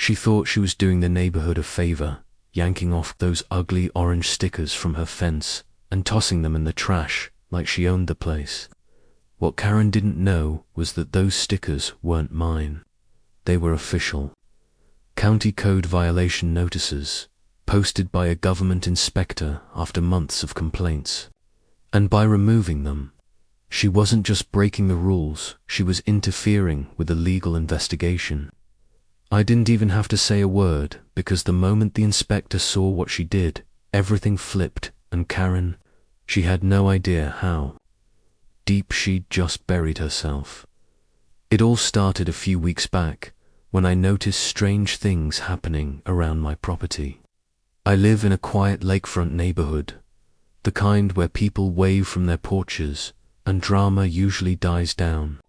She thought she was doing the neighborhood a favor, yanking off those ugly orange stickers from her fence and tossing them in the trash like she owned the place. What Karen didn't know was that those stickers weren't mine. They were official. County code violation notices, posted by a government inspector after months of complaints. And by removing them, she wasn't just breaking the rules, she was interfering with a legal investigation. I didn't even have to say a word, because the moment the inspector saw what she did, everything flipped, and Karen, she had no idea how deep she'd just buried herself. It all started a few weeks back, when I noticed strange things happening around my property. I live in a quiet lakefront neighborhood, the kind where people wave from their porches, and drama usually dies down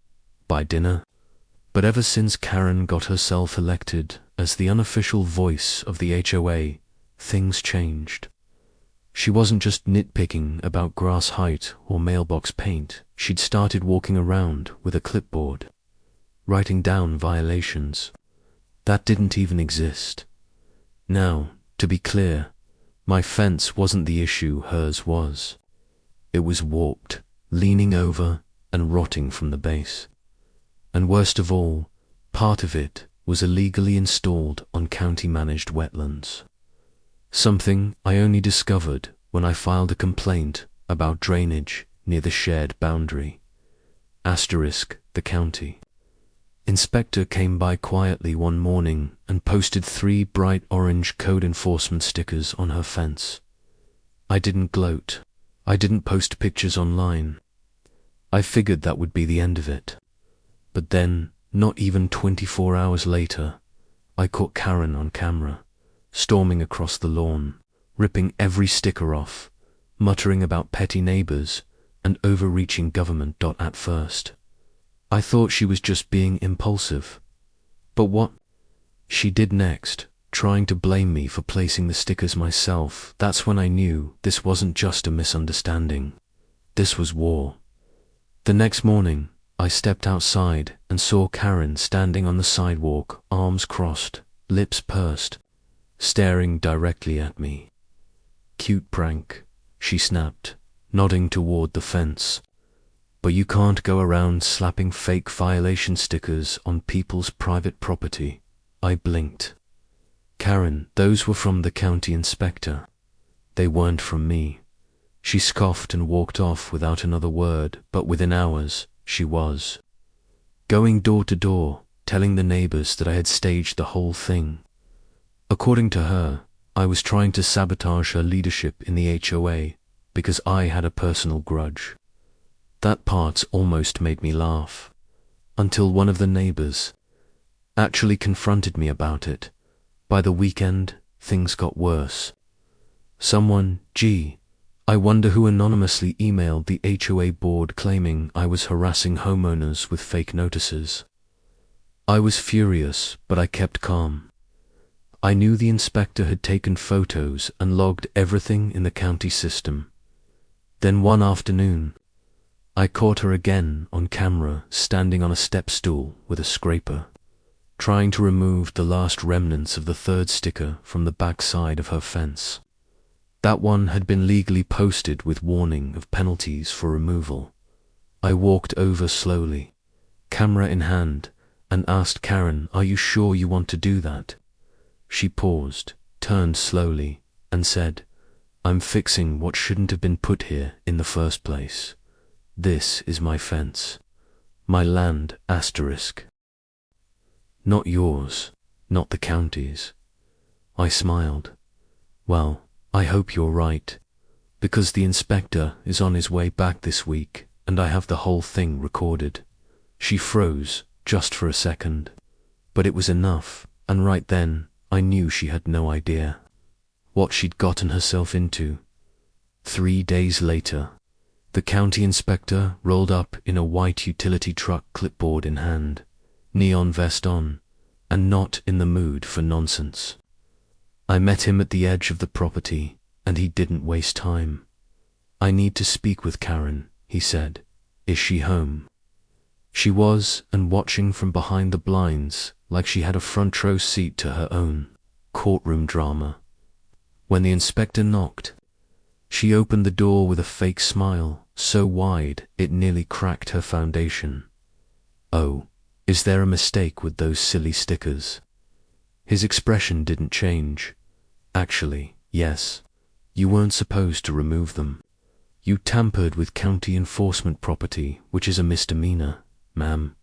by dinner. But ever since Karen got herself elected as the unofficial voice of the HOA, things changed. She wasn't just nitpicking about grass height or mailbox paint. She'd started walking around with a clipboard, writing down violations that didn't even exist. Now, to be clear, my fence wasn't the issue, hers was. It was warped, leaning over, and rotting from the base. And worst of all, part of it was illegally installed on county-managed wetlands. Something I only discovered when I filed a complaint about drainage near the shared boundary. Asterisk, the county. Inspector came by quietly one morning and posted 3 bright orange code enforcement stickers on her fence. I didn't gloat. I didn't post pictures online. I figured that would be the end of it. But then, not even 24 hours later, I caught Karen on camera, storming across the lawn, ripping every sticker off, muttering about petty neighbors and overreaching government. At first, I thought she was just being impulsive. But what she did next, trying to blame me for placing the stickers myself, that's when I knew this wasn't just a misunderstanding. This was war. The next morning, I stepped outside and saw Karen standing on the sidewalk, arms crossed, lips pursed, staring directly at me. "Cute prank," she snapped, nodding toward the fence. "But you can't go around slapping fake violation stickers on people's private property." I blinked. "Karen, those were from the county inspector. They weren't from me." She scoffed and walked off without another word, but within hours, she was going door to door, telling the neighbors that I had staged the whole thing. According to her, I was trying to sabotage her leadership in the HOA because I had a personal grudge. That part almost made me laugh, until one of the neighbors actually confronted me about it. By the weekend, things got worse. Someone, I wonder who, anonymously emailed the HOA board claiming I was harassing homeowners with fake notices. I was furious, but I kept calm. I knew the inspector had taken photos and logged everything in the county system. Then one afternoon, I caught her again on camera, standing on a step stool with a scraper, trying to remove the last remnants of the 3rd sticker from the back side of her fence. That one had been legally posted with warning of penalties for removal. I walked over slowly, camera in hand, and asked Karen, "Are you sure you want to do that?" She paused, turned slowly, and said, "I'm fixing what shouldn't have been put here in the first place. This is my fence. My land, asterisk. Not yours, not the county's." I smiled. "Well, I hope you're right, because the inspector is on his way back this week, and I have the whole thing recorded." She froze, just for a second. But it was enough, and right then, I knew she had no idea what she'd gotten herself into. 3 days later, the county inspector rolled up in a white utility truck, clipboard in hand, neon vest on, and not in the mood for nonsense. I met him at the edge of the property, and he didn't waste time. "I need to speak with Karen," he said. "Is she home?" She was, and watching from behind the blinds, like she had a front row seat to her own courtroom drama. When the inspector knocked, she opened the door with a fake smile, so wide it nearly cracked her foundation. "Oh, is there a mistake with those silly stickers?" His expression didn't change. "Actually, yes. You weren't supposed to remove them. You tampered with county enforcement property, which is a misdemeanor, ma'am."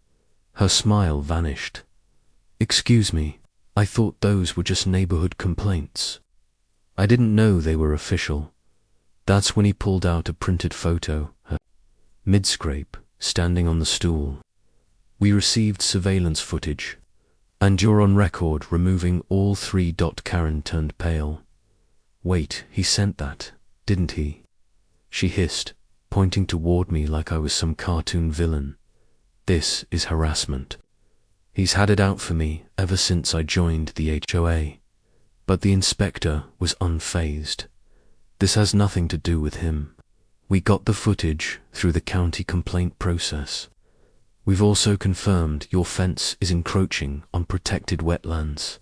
Her smile vanished. "Excuse me, I thought those were just neighborhood complaints. I didn't know they were official." That's when he pulled out a printed photo, her mid-scrape, standing on the stool. "We received surveillance footage, and you're on record removing all three." Karen turned pale. "Wait, he sent that, didn't he?" she hissed, pointing toward me like I was some cartoon villain. "This is harassment. He's had it out for me ever since I joined the HOA." But the inspector was unfazed. "This has nothing to do with him. We got the footage through the county complaint process. We've also confirmed your fence is encroaching on protected wetlands,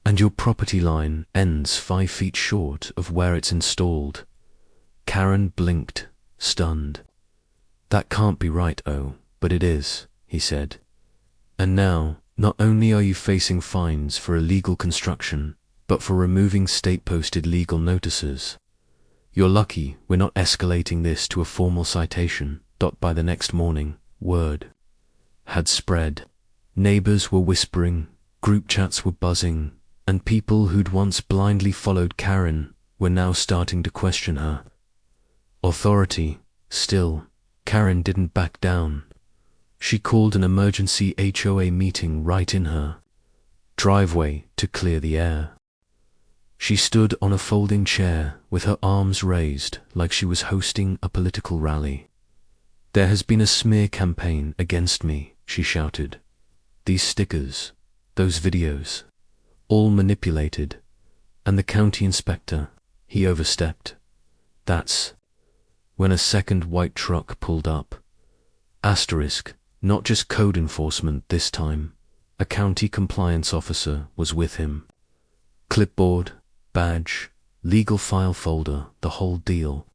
and your property line ends 5 feet short of where it's installed." Karen blinked, stunned. "That can't be right, oh, but it is," he said. "And now, not only are you facing fines for illegal construction, but for removing state-posted legal notices. You're lucky we're not escalating this to a formal citation." By the next morning, word had spread. Neighbors were whispering, group chats were buzzing, and people who'd once blindly followed Karen were now starting to question her authority. Still, Karen didn't back down. She called an emergency HOA meeting right in her driveway to clear the air. She stood on a folding chair with her arms raised like she was hosting a political rally. "There has been a smear campaign against me," she shouted. "These stickers, those videos, all manipulated. And the county inspector, he overstepped." That's when a second white truck pulled up. Asterisk, not just code enforcement this time. A county compliance officer was with him. Clipboard, badge, legal file folder, the whole deal.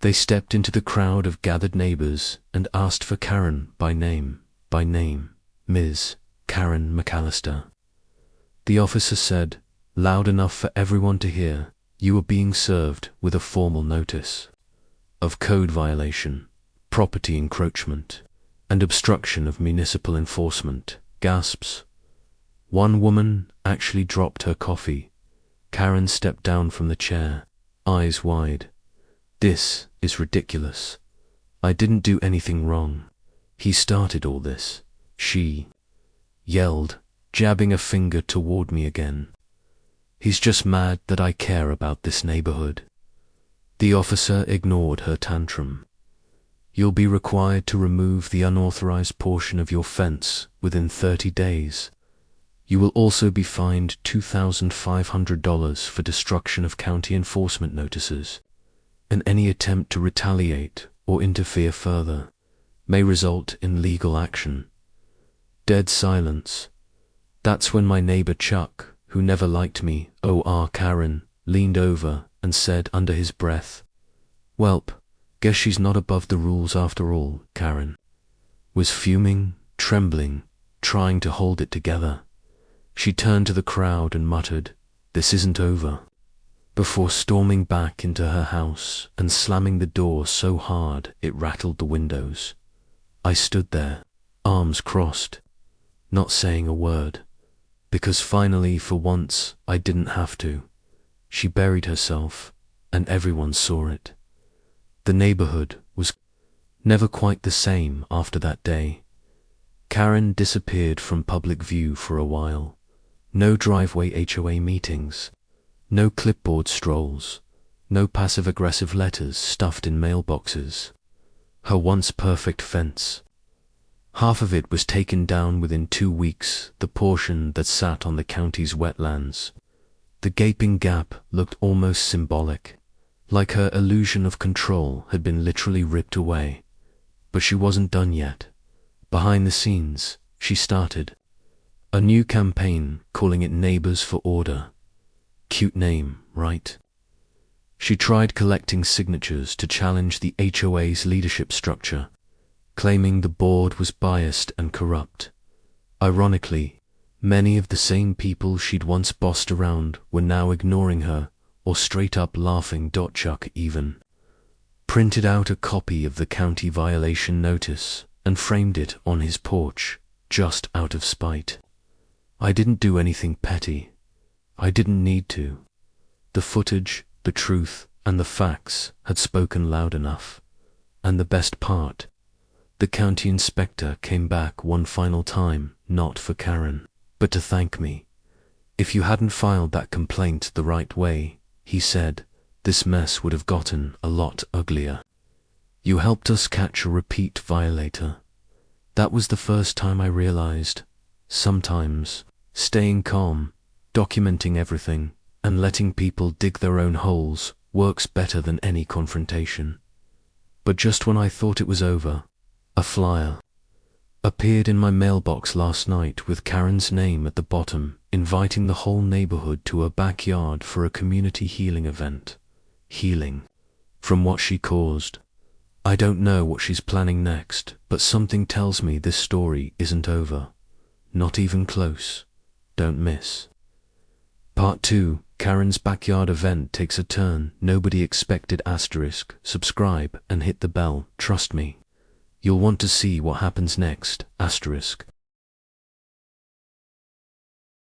They stepped into the crowd of gathered neighbors and asked for Karen by name, Ms. Karen McAllister. The officer said, loud enough for everyone to hear, "You are being served with a formal notice of code violation, property encroachment, and obstruction of municipal enforcement." Gasps. One woman actually dropped her coffee. Karen stepped down from the chair, eyes wide. "This is ridiculous. I didn't do anything wrong. He started all this," she yelled, jabbing a finger toward me again. "He's just mad that I care about this neighborhood." The officer ignored her tantrum. "You'll be required to remove the unauthorized portion of your fence within 30 days. You will also be fined $2,500 for destruction of county enforcement notices, and any attempt to retaliate or interfere further may result in legal action." Dead silence. That's when my neighbor Chuck, who never liked me, Karen, leaned over and said under his breath, "Welp, guess she's not above the rules after all." Karen was fuming, trembling, trying to hold it together. She turned to the crowd and muttered, "This isn't over," before storming back into her house and slamming the door so hard it rattled the windows. I stood there, arms crossed, not saying a word, because finally, for once, I didn't have to. She buried herself, and everyone saw it. The neighborhood was never quite the same after that day. Karen disappeared from public view for a while. No driveway HOA meetings, no clipboard strolls, no passive-aggressive letters stuffed in mailboxes. Her once perfect fence, half of it was taken down within 2 weeks, the portion that sat on the county's wetlands. The gaping gap looked almost symbolic, like her illusion of control had been literally ripped away. But she wasn't done yet. Behind the scenes, she started a new campaign calling it Neighbors for Order. Cute name, right? She tried collecting signatures to challenge the HOA's leadership structure, claiming the board was biased and corrupt. Ironically, many of the same people she'd once bossed around were now ignoring her or straight up laughing. Chuck even printed out a copy of the county violation notice and framed it on his porch, just out of spite. I didn't do anything petty. I didn't need to. The footage, the truth, and the facts had spoken loud enough. And the best part, the county inspector came back one final time, not for Karen, but to thank me. If you hadn't filed that complaint the right way, he said, this mess would have gotten a lot uglier. You helped us catch a repeat violator. That was the first time I realized, sometimes, staying calm, documenting everything, and letting people dig their own holes works better than any confrontation. But just when I thought it was over, a flyer appeared in my mailbox last night with Karen's name at the bottom, inviting the whole neighborhood to her backyard for a community healing event. Healing from what she caused. I don't know what she's planning next, but something tells me this story isn't over. Not even close. Don't miss. Part 2, Karen's backyard event takes a turn nobody expected. Subscribe and hit the bell, trust me. You'll want to see what happens next.